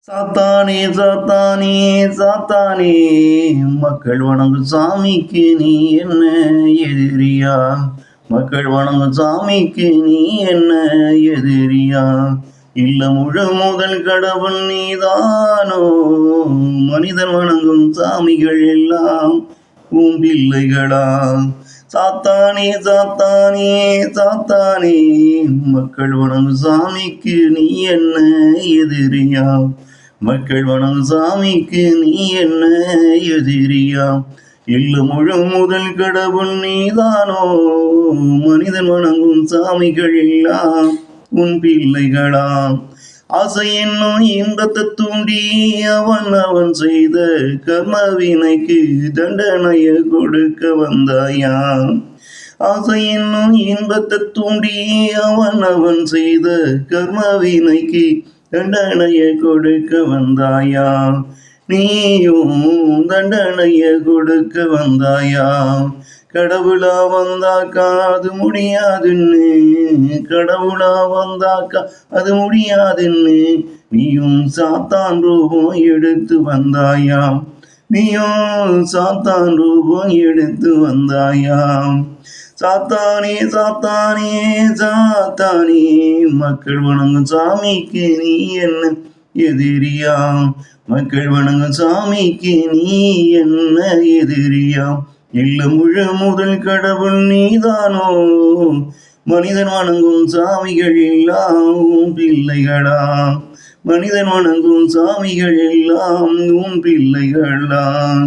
சாத்தானே சாத்தானே சாத்தானே, மக்கள் வணங்கும் சாமிக்கு நீ என்ன எதிரியா? மக்கள் வணங்கும் சாமிக்கு நீ என்ன எதிரியா? இல்ல முழு முதல் கடவுள் நீதானோ? மனிதன் வணங்கும் சாமிகள் எல்லாம் உன் பிள்ளைகளா? சாத்தானே சாத்தானே சாத்தானே, மக்கள் வணங்கும் சாமிக்கு நீ என்ன எதிரியா? மக்கள் வணங்கும் சாமிக்கு நீ என்ன எதிரியா? இல்ல முழு முதல் கடவுள் நீதானோ? மனிதன் வணங்கும் சாமிகள் எல்லாம் உன் பிள்ளைகளா? ஆசை என்னும் இன்பத்தை தூண்டி அவன் செய்த கர்மவினைக்கு தண்டனைய கொடுக்க வந்தாயா? ஆசை என்னும் இன்பத்தை தூண்டி அவன் செய்த கர்மவினைக்கு தண்டனைய கொடுக்க வந்தாயா? நீயும் தண்டனைய கொடுக்க வந்தாயா? கடவுளா வந்தாக்கா அது முடியாதுன்னு, கடவுளா வந்தாக்கா அது முடியாதுன்னு, நீயும் சாத்தான் ரூபம் எடுத்து வந்தாயா? நீயும் சாத்தான் ரூபம் எடுத்து வந்தாயா? சாத்தானே சாத்தானே சாத்தானே, மக்கள் வணங்கும் சாமிக்கு நீ என்ன எதிரியா? மக்கள் வணங்கும் சாமிக்கு நீ என்ன எதிரியா? இல்ல முழு முதல் கடவுள் நீதானோ? மனிதன் வணங்கும் சாமிகள் எல்லாம் உன் பிள்ளைகளா? மனிதன் வணங்கும் சாமிகள் எல்லாம் உன் பிள்ளைகளா?